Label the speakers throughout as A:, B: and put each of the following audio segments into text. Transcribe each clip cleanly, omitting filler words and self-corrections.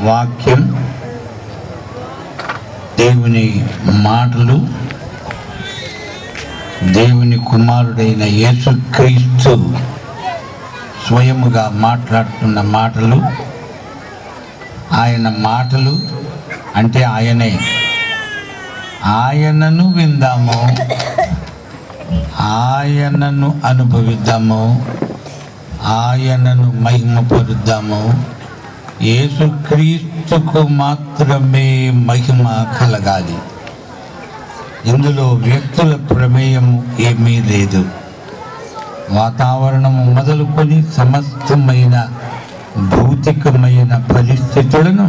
A: వాక్యం, దేవుని మాటలు, దేవుని కుమారుడైన యేసుక్రీస్తు స్వయముగా మాట్లాడుతున్న మాటలు. ఆయన మాటలు అంటే ఆయనే. ఆయనను విందాము, ఆయనను అనుభవిద్దాము, ఆయనను మహిమపరుద్దాము. యేసుక్రీస్తుకు మాత్రమే మహిమ కలగాలి. ఇందులో వ్యక్తుల ప్రమేయం ఏమీ లేదు. వాతావరణం మొదలుకొని సమస్తమైన భౌతికమైన పరిస్థితులను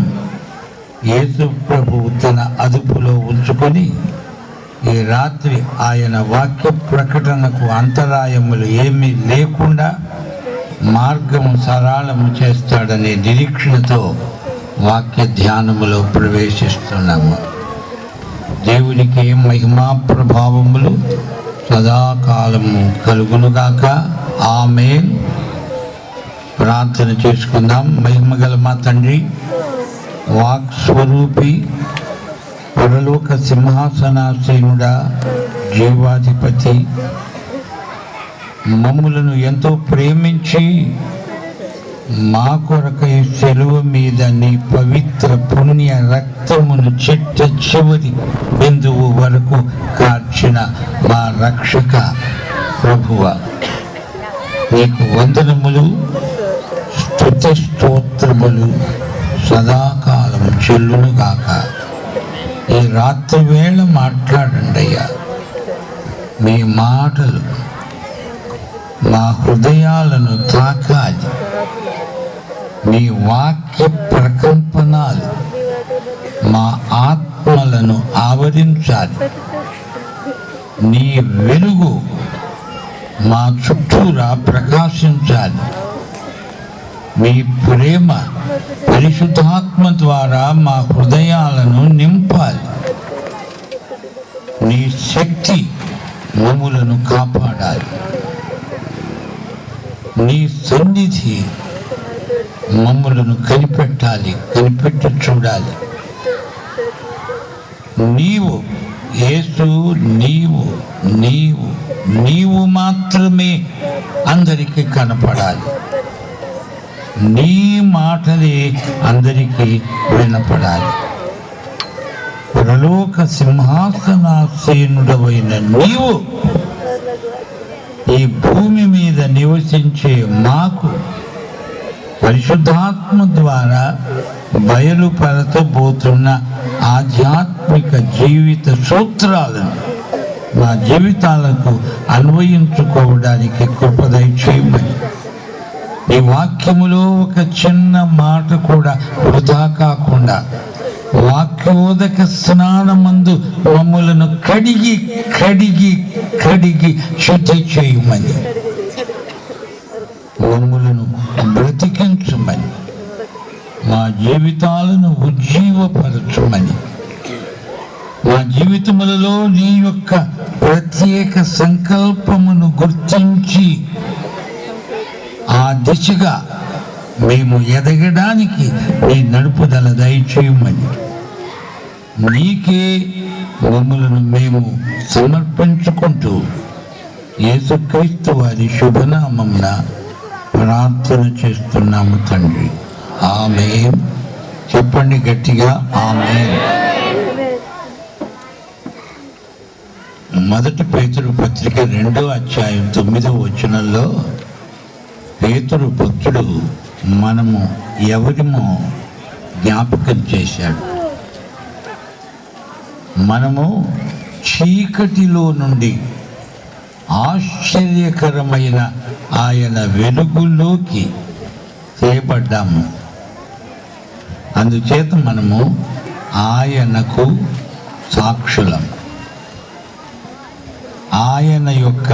A: యేసు ప్రభువు తన అదుపులో ఉంచుకొని ఈ రాత్రి ఆయన వాక్య ప్రకటనకు అంతరాయములు ఏమీ లేకుండా మార్గము సరళము చేస్తాడనే నిరీక్షణతో వాక్య ధ్యానములో ప్రవేశిస్తున్నాము. దేవునికి మహిమా ప్రభావములు సదాకాలము కలుగునుగాక. ఆమేన్. ప్రార్థన చేసుకుందాం. మహిమగల మా తండ్రి, వాక్ స్వరూపి, పరలోక సింహాసనాసీనుడా, జీవాధిపతి, మమ్ములను ఎంతో ప్రేమించి మా కొరకై సెలవు మీద నీ పవిత్ర పుణ్య రక్తమును చిట్ట చివరి బిందువు వరకు కార్చిన మా రక్షక ప్రభువ, నీకు వందనములు, స్తుతి స్తోత్రములు సదాకాలం చెల్లునుగాక. ఈ రాత్రి వేళ మాట్లాడండి అయ్యా. మీ మాటలు మా హృదయాలను తాకాలి. మీ వాక్య ప్రకంపనాలు మా ఆత్మలను ఆవరించాలి. నీ వెలుగు మా చుట్టూరా ప్రకాశించాలి. మీ ప్రేమ పరిశుద్ధాత్మ ద్వారా మా హృదయాలను నింపాలి. నీ శక్తి మమ్ములను కాపాడాలి. నీ సన్నిధి మమ్ములను కనిపెట్టాలి, కనిపెట్టి చూడాలి. నీవు యేసు, నీవు నీవు నీవు మాత్రమే అందరికీ కనపడాలి. నీ మాటలే అందరికీ వినపడాలి. పరలోక సింహాసనాసీనుడవైన నీవు ఈ భూమి మీద నివసించే మాకు పరిశుద్ధాత్మ ద్వారా బయలుపరచబోతున్న ఆధ్యాత్మిక జీవిత సూత్రాలను మా జీవితాలకు అన్వయించుకోవడానికి కృప దయచేయమని, ఈ వాక్యములో ఒక చిన్న మాట కూడా వృధా కాకుండా వాక్యోదక స్నానమందు మమ్ములను కడిగి కడిగి కడిగి శుద్ధి చేయమని, మమ్ములను బ్రతికించమని, మా జీవితాలను ఉజ్జీవపరచమని, మా జీవితములలో నీ యొక్క ప్రత్యేక సంకల్పమును గుర్తించి ఆ దిశగా మేము ఎదగడానికి నీ నడుపుదల దయచేయమని, నీకే మమ్ములను మేము సమర్పించుకుంటూ యేసుక్రీస్తు వారి శుభనామమున ప్రార్థన చేస్తున్నాము తండ్రి. ఆమేన్. చెప్పండి గట్టిగా, ఆమేన్. మొదటి పేతురు పత్రిక 2వ అధ్యాయం 9వ వచనంలో పేతురు భక్తుడు మనము ఎవరిమో జ్ఞాపకం చేశాడు. మనము చీకటిలో నుండి ఆశ్చర్యకరమైన ఆయన వెలుగులోకి తేబడ్డాము. అందుచేత మనము ఆయనకు సాక్షులం. ఆయన యొక్క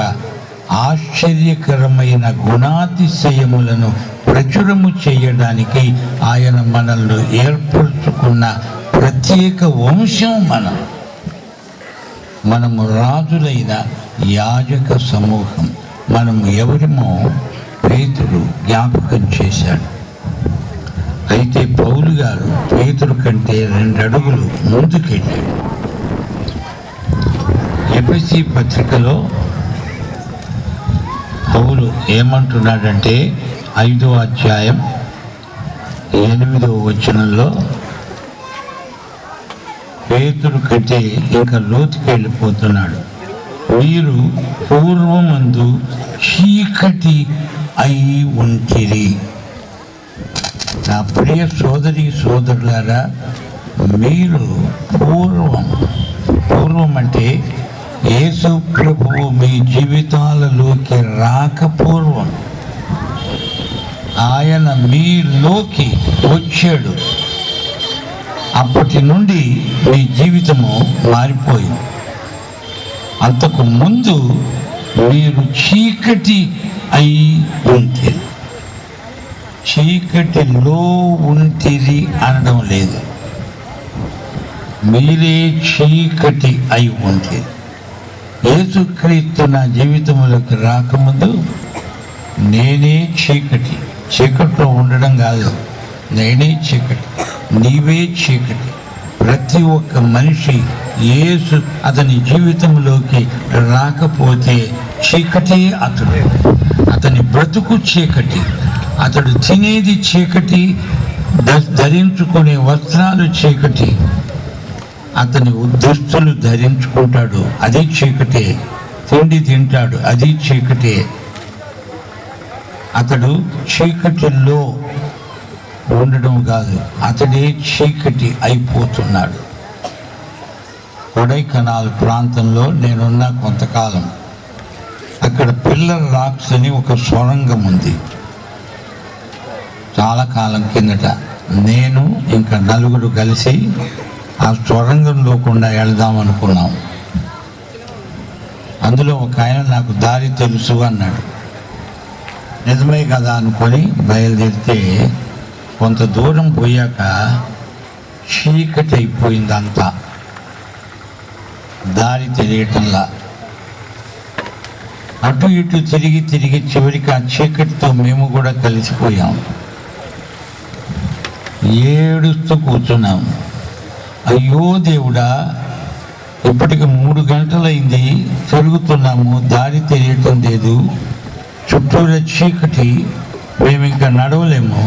A: ఆశ్చర్యకరమైన గుణాతిశయములను ప్రచురము చేయడానికి ఆయన మనల్ని ఏర్పరచుకున్న ప్రత్యేక వంశం మనము రాజులైన యాజక సమూహం. మనము ఎవరిమో పేతురు జ్ఞాపకం చేశాడు. అయితే పౌలు గారు పేతురు కంటే 2 అడుగులు ముందుకెళ్ళాడు. ఎఫెసీ పత్రికలో పౌలు ఏమంటున్నాడంటే 5వ అధ్యాయం 8వ వచనంలో పేతురు కంటే ఇంకా లోతుకి వెళ్ళిపోతున్నాడు. మీరు పూర్వమందు చీకటి అయి ఉంటిరి. నా ప్రియ సోదరి సోదరులారా, మీరు పూర్వం అంటే యేసు ప్రభువు మీ జీవితాలలోకి రాకపూర్వం ఆయన మీలోకి వచ్చాడు. అప్పటి నుండి మీ జీవితము మారిపోయింది. అంతకు ముందు మీరు చీకటి అయి ఉంటిరి. చీకటిలో ఉంటిరి అనడం లేదు, మీరే చీకటి అయి ఉంటిరి. యేసుక్రీస్తు నా జీవితంలోకి రాకముందు నేనే చీకటిలో ఉండడం కాదు, నేనే చీకటి, నీవే చీకటి. ప్రతి ఒక్క మనిషి యేసు అతని జీవితంలోకి రాకపోతే చీకటే అతని బ్రతుకు చీకటి, అతడు తినేది చీకటి, ధరించుకునే వస్త్రాలు చీకటి, అతని దుస్తులు ధరించుకుంటాడు అది చీకటే, తిండి తింటాడు అది చీకటే. అతడు చీకటిలో ఉండడం కాదు, అతడే చీకటి అయిపోతున్నాడు. కొడైకెనాల్ ప్రాంతంలో నేనున్న కొంతకాలం అక్కడ పిల్లర్ రాక్స్ అని ఒక సొరంగం ఉంది. చాలా కాలం కిందట నేను ఇంకా 4 కలిసి ఆ సొరంగంలో కూడా వెళదాం అనుకున్నాం. అందులో ఒక ఆయన నాకు దారి తెలుసు అన్నాడు. నిజమే కదా అనుకొని బయలుదేరితే కొంత దూరం పోయాక చీకటి అయిపోయింది, అంతా దారి తెలియటంలా. అటు ఇటు తిరిగి చివరికి ఆ చీకటితో మేము కూడా కలిసిపోయాం. ఏడుస్తూ కూర్చున్నాం. అయ్యో దేవుడా, ఇప్పటికి 3 గంటలైంది, తిరుగుతున్నాము, దారి తెలియటం లేదు, చుట్టూరా చీకటి, మేము ఇంకా నడవలేము,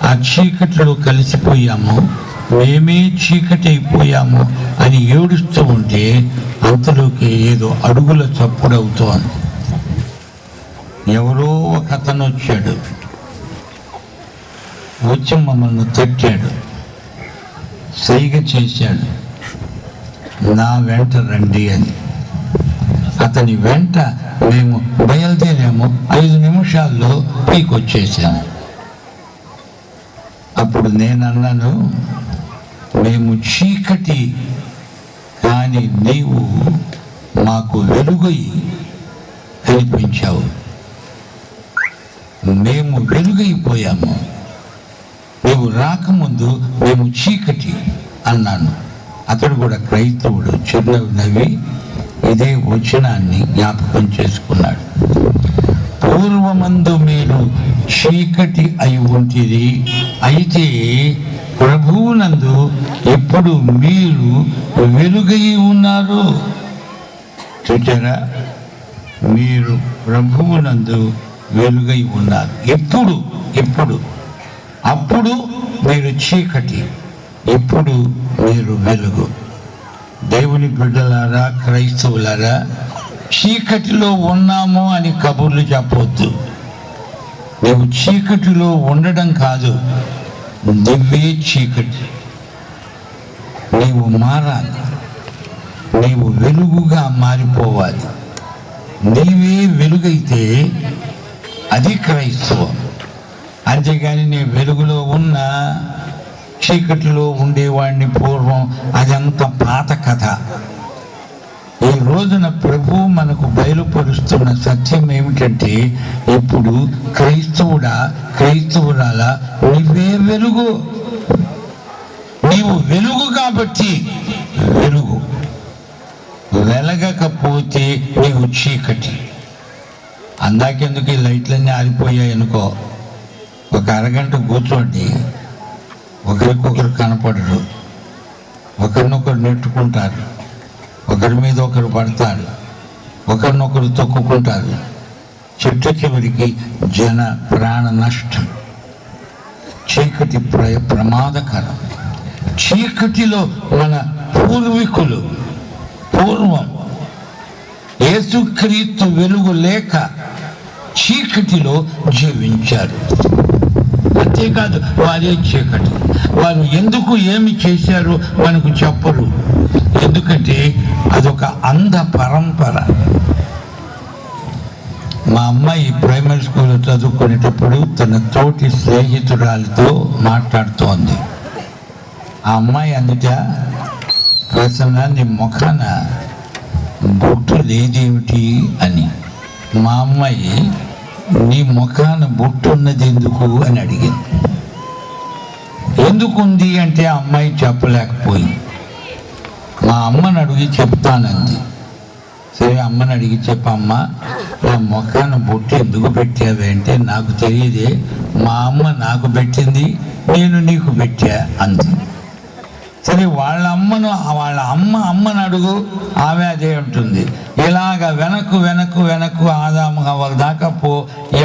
A: ఆ చీకటిలో కలిసిపోయాము, మేమే చీకటి అయిపోయాము అని ఏడుస్తూ ఉంటే అంతలోకి ఏదో అడుగుల చప్పుడు అవుతోంది. ఎవరో ఒక అతను వచ్చి మమ్మల్ని తట్టాడు, సైగ చేశాడు, నా వెంట రండి అని. అతని వెంట మేము బయలుదేరాము. 5 నిమిషాల్లో పైకి వచ్చేసాము. అప్పుడు నేను అన్నాను, మేము చీకటి కానీ నీవు మాకు వెలుగై కనిపించావు, మేము వెలుగైపోయాము, నీవు రాకముందు మేము చీకటి అన్నాను. అతడు కూడా క్రైస్తవుడు, చిరునవ్వు నవ్వి ఇదే వచనాన్ని జ్ఞాపకం చేసుకున్నాడు. పూర్వమందు మీరు చీకటి అయి ఉంటిరి, అయితే ప్రభువునందు ఎప్పుడు మీరు వెలుగై ఉన్నారు. చూచారా, మీరు ప్రభువునందు వెలుగై ఉన్నారు. ఎప్పుడు అప్పుడు మీరు చీకటి, ఇప్పుడు మీరు వెలుగు. దేవుని బిడ్డలారా, క్రైస్తవులారా, చీకటిలో ఉన్నాము అని కబుర్లు చెప్పవద్దు. నువ్వు చీకటిలో ఉండడం కాదు, నువ్వే చీకటి. నీవు మారాలి, నీవు వెలుగుగా మారిపోవాలి. నీవే వెలుగైతే అది క్రైస్తవం. అంతేగాని నీ వెలుగులో ఉన్న చీకటిలో ఉండేవాడిని పూర్వం, అదంతా పాత కథ. ఈ రోజున ప్రభు మనకు బయలుపరుస్తున్న సత్యం ఏమిటంటే, ఇప్పుడు క్రైస్తవురాలా, నీవే వెలుగు. నీవు వెలుగు కాబట్టి వెలుగు, వెలగకపోతే నీవు చీకటి. అందాకెందుకు ఈ లైట్లన్నీ ఆరిపోయాయి అనుకో, ఒక అరగంట కూర్చోండి, ఒకరికొకరు కనపడరు, ఒకరినొకరు నెట్టుకుంటారు, ఒకరి మీద ఒకరు పడతారు, ఒకరినొకరు తొక్కుకుంటారు. చిట్ట చివరికి జన ప్రాణ నష్టం. చీకటి ప్రమాదకరం. చీకటిలో మన పూర్వీకులు పూర్వం యేసుక్రీస్తు వెలుగు లేక చీకటిలో జీవించారు. అంతేకాదు, వారే చీకటి. వారు ఎందుకు ఏమి చేశారో మనకు చెప్పరు. ఎందుకంటే అదొక అంధ పరంపర. మా అమ్మాయి ప్రైమరీ స్కూల్లో చదువుకునేటప్పుడు తన తోటి స్నేహితురాలతో మాట్లాడుతోంది. ఆ అమ్మాయి అందుట, ప్రసన్న నీ ముఖాన బొట్టు లేదేమిటి అని. మా అమ్మాయి నీ ముఖాన బొట్టు ఉన్నది ఎందుకు అని అడిగింది. ఎందుకుంది అంటే ఆ అమ్మాయి చెప్పలేకపోయింది. మా అమ్మని అడిగి చెప్తానంది. సరే అమ్మని అడిగి చెప్పమ్మా, నా ముఖాన బొట్టు ఎందుకు పెట్టావే అంటే, నాకు తెలియదే, మా అమ్మ నాకు పెట్టింది, నేను నీకు పెట్టా అంది. సరే వాళ్ళ అమ్మని అడుగు, ఆమె అదే ఉంటుంది. ఇలాగ వెనక్కు ఆదాము హవ్వల దాకా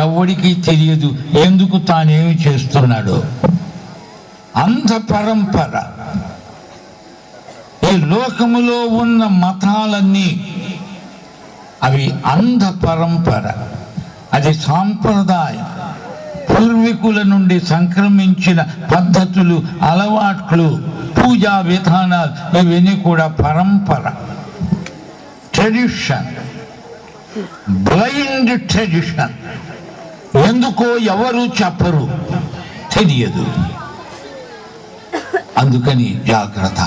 A: ఎవడికి తెలియదు ఎందుకు తానేమి చేస్తున్నాడో. అంధ పరంపర. ఈ లోకములో ఉన్న మతాలన్నీ అవి అంధ పరంపర. అది సాంప్రదాయం, పూర్వీకుల నుండి సంక్రమించిన పద్ధతులు, అలవాట్లు, పూజా విధానాలు, ఇవన్నీ కూడా పరంపర, ట్రెడిషన్, బ్లైండ్ ట్రెడిషన్. ఎందుకో ఎవరు చెప్పరు, తెలియదు. అందుకని జాగ్రత్త.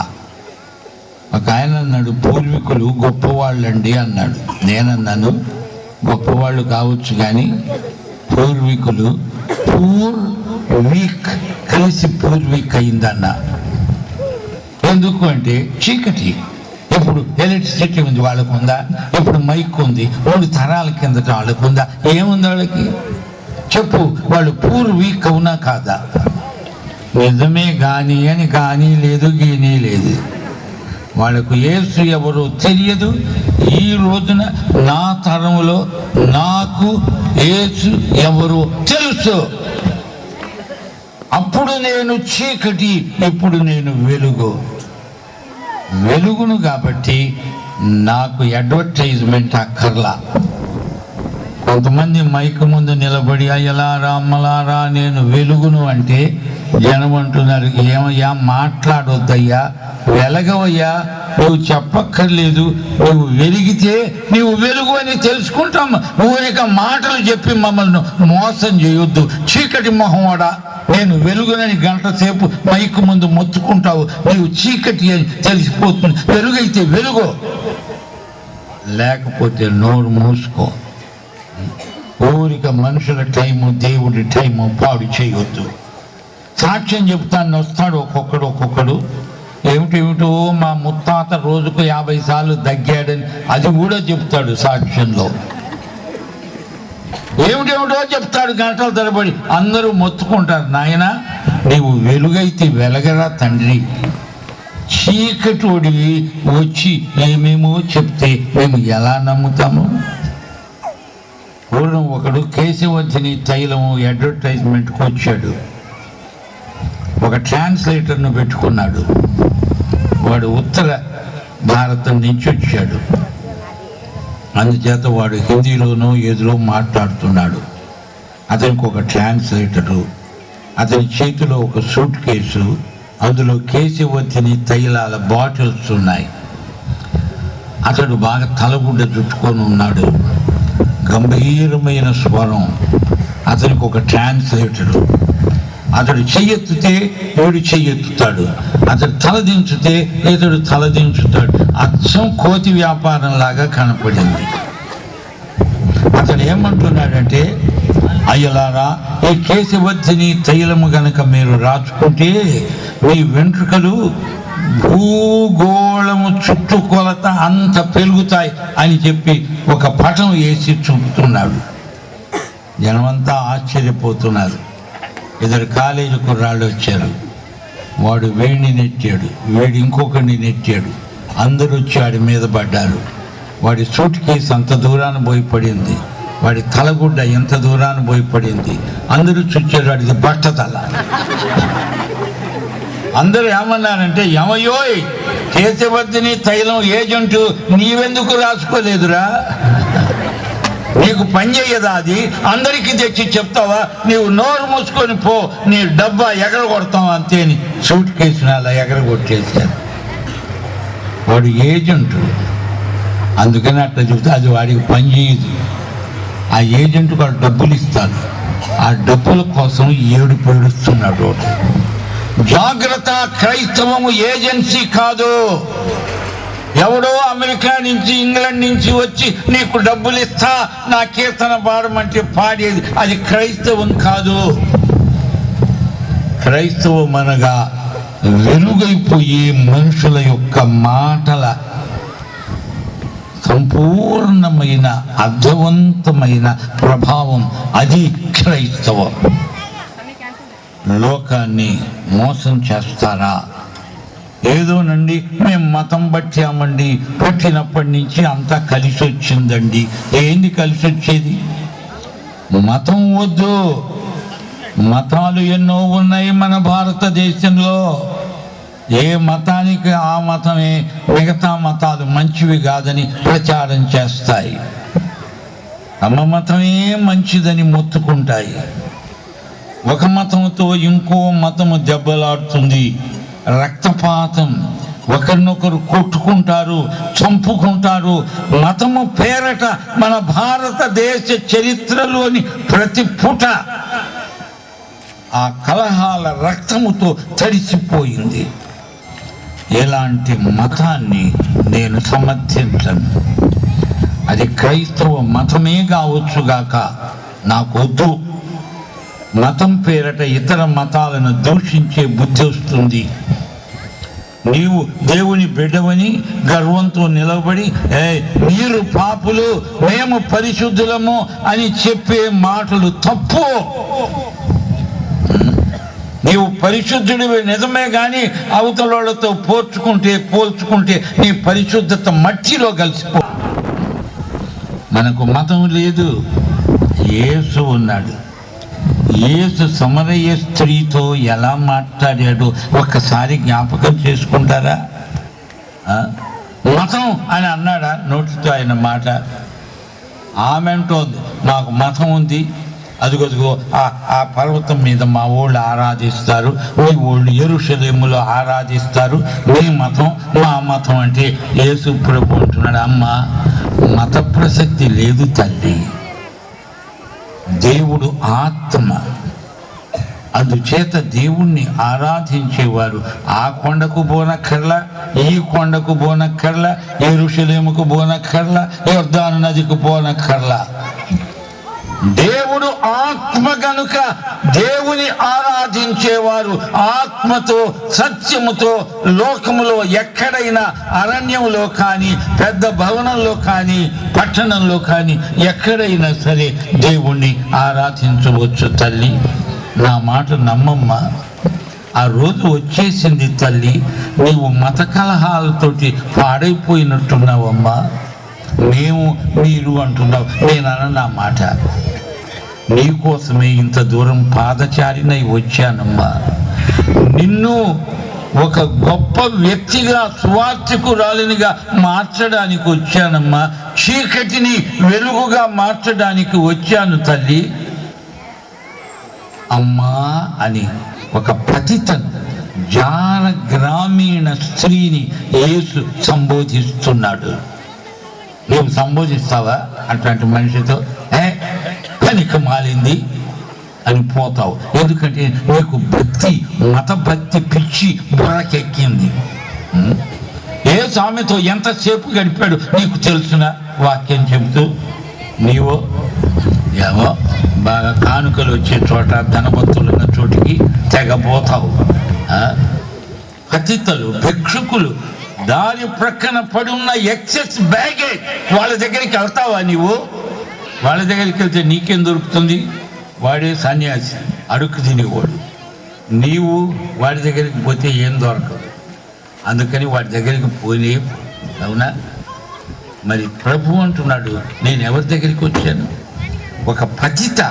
A: ఒక ఆయన అన్నాడు, పూర్వీకులు గొప్పవాళ్ళండి అన్నాడు. నేనన్నాను, గొప్పవాళ్ళు కావచ్చు కానీ పూర్వీకులు వీక్ కలిసి పూర్వీక్ అయిందన్నా. ఎందుకు అంటే చీకటి. ఇప్పుడు ఎలక్ట్రిసిటీ ఉంది, వాళ్ళకు ఉందా? ఇప్పుడు మైక్ ఉంది, 2 తరాల కిందట వాళ్ళకు ఉందా? ఏముంది వాళ్ళకి? చెప్పు, వాళ్ళు పూర్వీక్ అవునా కాదా? నిజమే గాని అని కానీ లేదు, గీనీ లేదు. వాళ్ళకు యేసు ఎవరో తెలియదు. ఈ రోజున నా తరంలో నాకు యేసు ఎవరో తెలుసు. అప్పుడు నేను చీకటి, ఇప్పుడు నేను వెలుగును కాబట్టి నాకు అడ్వర్టైజ్మెంట్ అక్కర్లా. కొంతమంది మైక్ ముందు నిలబడి అయ్యలారా అమ్మలారా నేను వెలుగును అంటే జనం అంటున్నారు, ఏమయ్యా మాట్లాడొద్దయ్యా, వెలగవయ్యా, నువ్వు చెప్పక్కర్లేదు, నువ్వు వెలిగితే నువ్వు వెలుగు అని తెలుసుకుంటాం. నువ్వు ఇక మాటలు చెప్పి మమ్మల్ని మోసం చేయొద్దు. చీకటి మొహంవాడా, నేను వెలుగునని గంట సేపు మైకు ముందు మొత్తుకుంటావు, నీవు చీకటి అని తెలిసిపోతుంది. వెలుగైతే వెలుగు, లేకపోతే నోరు మూసుకో. ఊరిక మనుషుల టైము, దేవుడి టైము పాడు చేయొద్దు. సాక్ష్యం చెప్తాను, వస్తాడు ఒక్కొక్కడు. ఏమిటేమిటో మా ముత్తాత రోజుకు 50 సార్లు దగ్గాడని అది కూడా చెప్తాడు సాక్ష్యంలో. ఏమిటేమిటో చెప్తాడు గంటల తరబడి. అందరూ మొత్తుకుంటారు, నాయన నీవు వెలుగైతే వెలగరా తండ్రి, చీకటోడివి వచ్చి ఏమేమో చెప్తే మేము ఎలా నమ్ముతాము? పూర్వం ఒకడు కేశవర్ధిని తైలము అడ్వర్టైజ్మెంట్కి వచ్చాడు. ఒక ట్రాన్స్లేటర్ను పెట్టుకున్నాడు. వాడు ఉత్తర భారతం నుంచి వచ్చాడు. అందుచేత వాడు హిందీలోనూ ఏదో మాట్లాడుతున్నాడు. అతనికి ఒక ట్రాన్స్లేటరు, అతని చేతిలో ఒక సూట్ కేసు, అందులో కేశవర్ధిని తైలాల బాటిల్స్ ఉన్నాయి. అతడు బాగా తలగుడ్డ చుట్టుకొని ఉన్నాడు. గంభీరమైన స్వరం. అతనికి ఒక ట్రాన్స్లేటరు. అతడు చెయ్యెత్తితే వీడు చెయ్యెత్తుతాడు, అతడు తలదించితే ఇతడు తలదించుతాడు. అచ్చం కోతి వ్యాపారం లాగా కనపడింది. అతడు ఏమంటున్నాడంటే, అయ్యలారా ఈ కేశవర్ధిని తైలము గనక మీరు రాచుకుంటే మీ వెంట్రుకలు భూగోళము చుట్టుకొలత అంత పెరుగుతాయి అని చెప్పి ఒక పటం వేసి చూపుతున్నాడు. జనమంతా ఆశ్చర్యపోతున్నారు. 2 కాలేజీ కుర్రాళ్ళు వచ్చారు. వాడు వీడిని నెట్టాడు, వీడు ఇంకొకరిని నెట్టాడు, అందరూ వచ్చి వాడి మీద పడ్డారు. వాడి సూట్ కేసు అంత దూరాన పోయి పడింది, వాడి తలగుడ్డ ఎంత దూరాన పోయి పడింది. అందరూ చూచారు వాడిది బట్టతల. అందరూ ఏమన్నారంటే, ఏమయ్యోయ్ కేశవర్ధిని తైలం ఏజెంటు నీవెందుకు రాసుకోలేదురా, నీకు పని చెయ్యదా అది, అందరికీ తెచ్చి చెప్తావా, నీవు నోరు మూసుకొని పో, నీ డబ్బా ఎగరగొడతాం అంతే అని సూట్ కేసుని అలా ఎగరగొట్టేశారు. వాడు ఏజెంటు, అందుకని అట్లా చెప్తే అది వాడికి పని చేయదు. ఆ ఏజెంట్ వాడు డబ్బులు ఇస్తాడు, ఆ డబ్బుల కోసం ఏడుస్తున్నాడు. జాగ్రత్త, క్రైస్తవము ఏజెన్సీ కాదు. ఎవడో అమెరికా నుంచి ఇంగ్లాండ్ నుంచి వచ్చి నీకు డబ్బులు ఇస్తా నా కీర్తన పాడమంటే పాడేది అది క్రైస్తవం కాదు. క్రైస్తవం అనగా వెలుగైపోయే మనుషుల యొక్క మాటల సంపూర్ణమైన అర్థవంతమైన ప్రభావం, అది క్రైస్తవం. లోకాన్ని మోసం చేస్తారా? ఏదోనండి మేము మతం పట్టామండి, పట్టినప్పటి నుంచి అంతా కలిసి వచ్చిందండి. ఏంది కలిసి వచ్చేది? మతం వద్దు. మతాలు ఎన్నో ఉన్నాయి మన భారతదేశంలో. ఏ మతానికి ఆ మతమే, మిగతా మతాలు మంచివి కాదని ప్రచారం చేస్తాయి. తమ మతమే మంచిదని మొత్తుకుంటాయి. ఒక మతంతో ఇంకో మతము దెబ్బలాడుతుంది, రక్తపాతం, ఒకరినొకరు కొట్టుకుంటారు, చంపుకుంటారు. మతము పేరట మన భారతదేశ చరిత్రలోని ప్రతి పుట ఆ కలహాల రక్తముతో తడిసిపోయింది. ఎలాంటి మతాన్ని నేను సమర్థించను. అది క్రైస్తవ మతమే కావచ్చుగాక, నాకొద్దు. మతం పేరట ఇతర మతాలను దూషించే బుద్ధి వస్తుంది. నీవు దేవుని బిడ్డవని గర్వంతో నిలబడి మీరు పాపులు మేము పరిశుద్ధులము అని చెప్పే మాటలు తప్పు. నీవు పరిశుద్ధుడివి నిజమే, కానీ అవతలతో పోల్చుకుంటే నీ పరిశుద్ధత మట్టిలో కలిసిపో. మనకు మతం లేదు, యేసు ఉన్నాడు. యేసు సమరయ స్త్రీతో ఎలా మాట్లాడాడు ఒక్కసారి జ్ఞాపకం చేసుకుంటారా? మతం అని అన్నాడా నోటితో ఆయన మాట? ఆమె అంటోంది నాకు మతం ఉంది, అదిగో ఆ పర్వతం మీద మా ఊళ్ళు ఆరాధిస్తారు, మీ ఊళ్ళు యెరూషలేములో ఆరాధిస్తారు, మీ మతం మా మతం అంటే యేసు ప్రభు అంటున్నాడు, అమ్మ మత ప్రసక్తి లేదు తల్లి, దేవుడు ఆత్మ. అందుచేత దేవుణ్ణి ఆరాధించేవారు ఆ కొండకు పోనక్కర్లా, ఈ కొండకు పోనక్కర్లా, యెరూషలేముకు పోనక్కర్లా, యొర్దాను నదికి పోనక్కర్లా. దేవుడు ఆత్మ గనుక దేవుని ఆరాధించేవారు ఆత్మతో సత్యముతో లోకములో ఎక్కడైనా అరణ్యంలో కానీ పెద్ద భవనంలో కానీ పట్టణంలో కానీ ఎక్కడైనా సరే దేవుణ్ణి ఆరాధించవచ్చు. తల్లి నా మాట నమ్మమ్మ, ఆ రోజు వచ్చేసింది తల్లి. నీవు మత కలహాలతోటి పాడైపోయినట్టున్నావమ్మా. మేము మీరు అంటున్నావు, నేనన్న నా మాట. నీకోసమే ఇంత దూరం పాదచారినై వచ్చానమ్మా. నిన్ను ఒక గొప్ప వ్యక్తిగా సువార్తికురాలినిగా మార్చడానికి వచ్చానమ్మా. చీకటిని వెలుగుగా మార్చడానికి వచ్చాను తల్లి. అమ్మా అని ఒక పతితను జార గ్రామీణ స్త్రీని యేసు సంబోధిస్తున్నాడు. నువ్వు సంబోధిస్తావా అట్లాంటి మనిషితో? పనికి మాలింది అని పోతావు. ఎందుకంటే నీకు భక్తి, మత భక్తి పిచ్చి బుర్రకెక్కింది. ఏ స్వామితో ఎంతసేపు గడిపాడు నీకు తెలుసున వాక్యం చెబుతూ. నీవో ఏమో బాగా కానుకలు వచ్చే చోట, ధనవంతులు ఉన్న చోటికి తెగపోతావు. పతితలు, భిక్షుకులు, దారి ప్రక్కన పడి ఉన్న ఎక్సెస్ బ్యాగేజ్ వాళ్ళ దగ్గరికి వెళ్తావా నీవు? వాళ్ళ దగ్గరికి వెళ్తే నీకేం దొరుకుతుంది? వాడే సన్యాసి, అడుక్కు తినేవాడు. నీవు వాడి దగ్గరికి పోతే ఏం దొరకదు, అందుకని వాడి దగ్గరికి పోలే. అవునా? మరి ప్రభు అంటున్నాడు, నేను ఎవరి దగ్గరికి వచ్చాను? ఒక పతిత,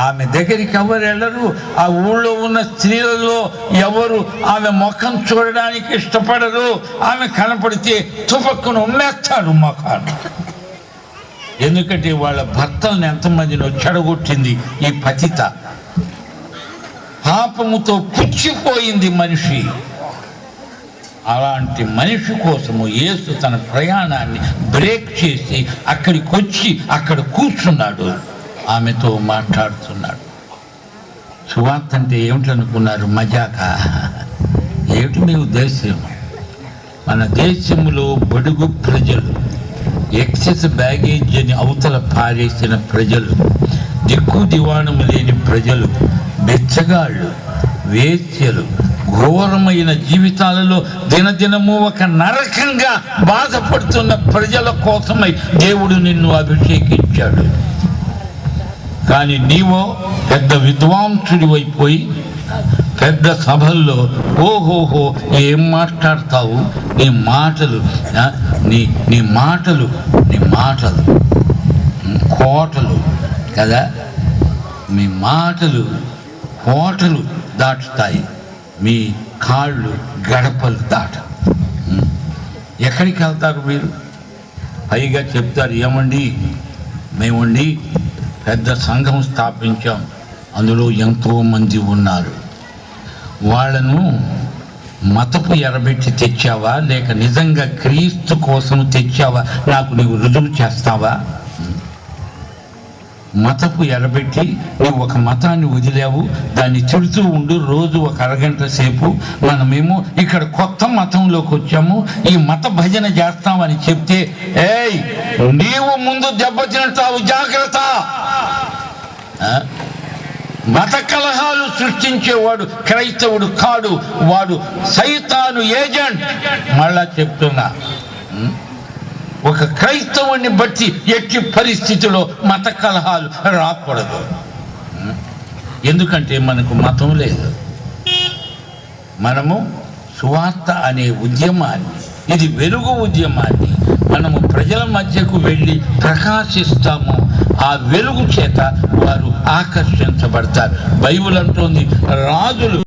A: ఆమె దగ్గరికి ఎవరు వెళ్ళరు. ఆ ఊళ్ళో ఉన్న స్త్రీలలో ఎవరు ఆమె ముఖం చూడడానికి ఇష్టపడరు. ఆమె కనపడితే తుపక్కును ఉమ్మేస్తాడు ముఖాన్ని. ఎందుకంటే వాళ్ళ భర్తలను ఎంతమందినో చెడగొట్టింది ఈ పతిత. పాపముతో పుచ్చిపోయింది మనిషి. అలాంటి మనిషి కోసము యేసు తన ప్రయాణాన్ని బ్రేక్ చేసి అక్కడికి వచ్చి అక్కడ కూర్చున్నాడు, ఆమెతో మాట్లాడుతున్నాడు. సువార్త అంటే ఏమిటనుకున్నారు? మజాక? ఏమిటి మీ ఉద్దేశం? మన దేశంలో బడుగు ప్రజలు, ఎక్సెస్ బ్యాగేజ్ అని అవతల పారేసిన ప్రజలు, దిక్కు దివాణము లేని ప్రజలు, బెచ్చగాళ్ళు, వేశ్యలు, ఘోరమైన జీవితాలలో దినదినము ఒక నరకంగా బాధపడుతున్న ప్రజల కోసమై దేవుడు నిన్ను అభిషేకించాడు. కానీ నీవో పెద్ద విద్వాంసుడి అయిపోయి పెద్ద సభల్లో ఓహోహో ఏం మాట్లాడతావు, నీ మాటలు నీ మాటలు కోటలు కదా, మీ మాటలు కోటలు దాటుతాయి, మీ కాళ్ళు గడపలు దాట. ఎక్కడికి వెళ్తారు మీరు? పైగా చెప్తారు, ఏమండి మేమండి పెద్ద సంఘం స్థాపించాం, అందులో ఎంతోమంది ఉన్నారు, వాళ్ళను మతపు ఎరబెట్టి తెచ్చావా లేక నిజంగా క్రీస్తు కోసం తెచ్చావా, నాకు నీవు రుజువు చేస్తావా? మతపు ఎరబెట్టి నువ్వు ఒక మతాన్ని వదిలావు, దాన్ని తిడుతూ ఉండు రోజు ఒక అరగంట సేపు. మనమేమో ఇక్కడ కొత్త మతంలోకి వచ్చాము, ఈ మత భజన చేస్తామని చెప్తే ఏయ్ నీవు ముందు దెబ్బతింటావు, జాగ్రత్త. మత కలహాలు సృష్టించేవాడు క్రైస్తవుడు కాడు, వాడు సైతాను ఏజెంట్. మళ్ళా చెప్తున్నా, ఒక క్రైస్తవుని బట్టి ఎట్టి పరిస్థితిలో మత కలహాలు రాకూడదు. ఎందుకంటే మనకు మతం లేదు. మనము సువార్త అనే ఉద్యమాన్ని, ఇది వెలుగు ఉద్యమాన్ని మనము ప్రజల మధ్యకు వెళ్ళి ప్రకాశిస్తాము. ఆ వెలుగు చేత వారు ఆకర్షించబడతారు. బైబిల్ అంటోంది, రాజులు